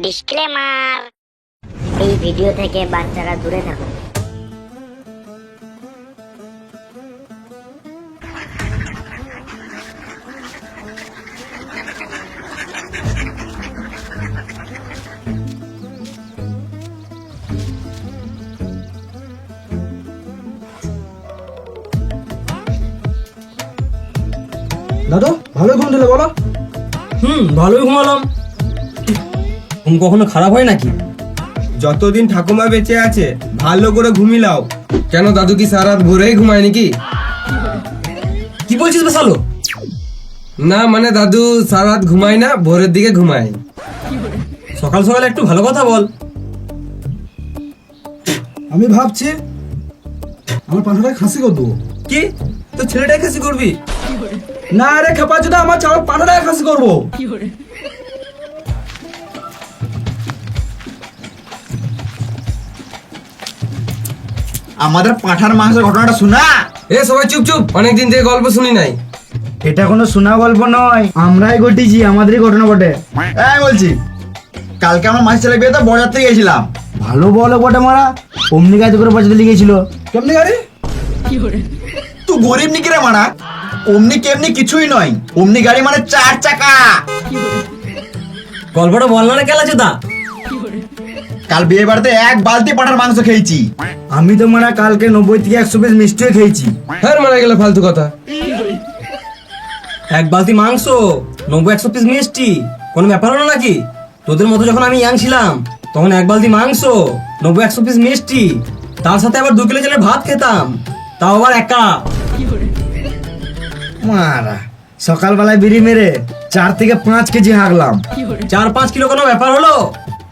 Disclaimer, এই video থেকে বাচ্চারা দূরে থাকুন। দাদু ভালো ঘুম দিলে বলো। ভালোই ঘুমালাম। ঘুম কখনো খারাপ হয় নাকি? যতদিন ঠাকুমা বেঁচে আছে ভালো করে ঘুমিলাও। কেন দাদু কি সারা রাত ভোরেই ঘুমায় নাকি? কি বলছিস বেশালো? না মানে দাদু সারা রাত ঘুমায় না, ভোরের দিকে ঘুমায়। সকাল সকাল একটু ভালো কথা বল। আমি ভাবছি আমার পাঠাটা খাসি করে দেবো। কি তো ছেলেটাই খাসি করবি? না রে খেপা যদি আমার চাওয়ার পাঠাটা খাসি করবো। আমাদের পাঁঠার মাংসের ঘটনাটা শোনা। এ সবাই চুপ চুপ, অনেকদিন থেকে গল্প শুনি নাই। এটা কোনো শোনা গল্প নয়, আমরাই ঘটিছি, আমাদেরই ঘটনা বটে। এই বলছি, কালকে আমার মাসি ছেলে বিয়েতে বরযাত্রী গেছিলাম। ভালো বলো বটে মারা, অমনি গাড়ি করে পয়সা দিলে গেছিল। কেমনি গাড়ি? তুই গরিব নিকি রে মানা? অমনি কেমনি কিছুই নয়, অমনি গাড়ি মানে 4 চাকা। গল্পটা বল না কেলা চোদা। কাল বিয়ে বাড়িতে 1 বালতি পাঁঠার মাংস খেয়েছি। আমি তো মারা কালকে 90 থেকে 100 পিস মিষ্টিও খেয়েছি। হ্যাঁ মারা গেল ফালতু কথা। এক বালতি মাংস, 90-100 পিস মিষ্টি, কোনো ব্যাপার হলো নাকি? তোদের মতো যখন আমি ইয়াং ছিলাম তখন এক বালতি মাংস, 90-100 পিস মিষ্টি, তার সাথে আবার 2 কিলো চালের ভাত খেতাম, তাও আবার একা। মারা সকালবেলায় বিড়ি মেরে 4 থেকে 5 কেজি হাগলাম। 4-5 কিলো কোনো ব্যাপার হলো?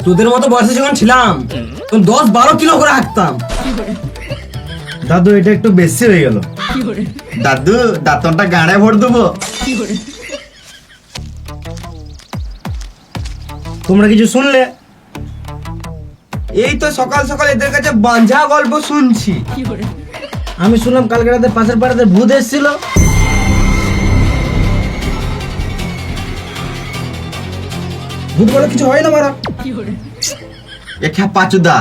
তোদের মতো বয়সে যখন ছিলাম তখন 10-12 কিলো করে হাঁকতাম। দাদু এটা একটু বেশি হয়ে গেল। দাদু দাঁতনটা গাঁড়ে ভর দেবো। তোমরা কিছু শুনলে? এই তো সকাল সকাল এদের কাছে বাঞ্ঝা গল্প শুনছি। আমি শুনলাম কালকে রাতে পাশের পাড়াতে ভূত এসেছিল। ভূত বলে কিছু হয় না মারা। এ খ্যাপা চুদা,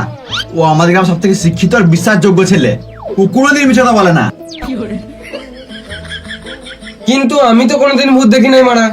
ও আমাদের গ্রাম সব থেকে শিক্ষিত আর বিশ্বাসযোগ্য ছেলে। ও কোনোদিন মিথ্যা কথা বলে না। কিন্তু আমি তো কোনোদিন ভূত দেখি নাই মারা।